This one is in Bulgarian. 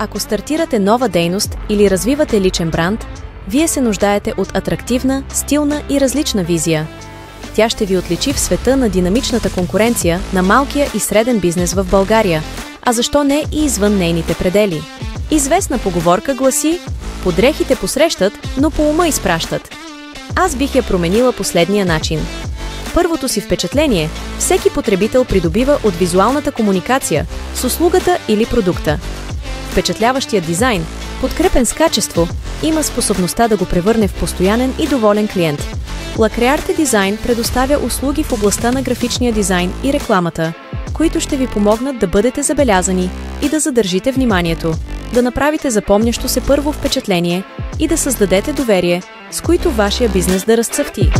Ако стартирате нова дейност или развивате личен бранд, вие се нуждаете от атрактивна, стилна и различна визия. Тя ще ви отличи в света на динамичната конкуренция на малкия и среден бизнес в България, а защо не и извън нейните предели. Известна поговорка гласи: "По дрехите посрещат, но по ума изпращат." Аз бих я променила последния начин. Първото си впечатление всеки потребител придобива от визуалната комуникация с услугата или продукта. Впечатляващият дизайн, подкрепен с качество, има способността да го превърне в постоянен и доволен клиент. Лакреарте Дизайн предоставя услуги в областта на графичния дизайн и рекламата, които ще ви помогнат да бъдете забелязани и да задържите вниманието, да направите запомнящо се първо впечатление и да създадете доверие, с които вашия бизнес да разцъфти.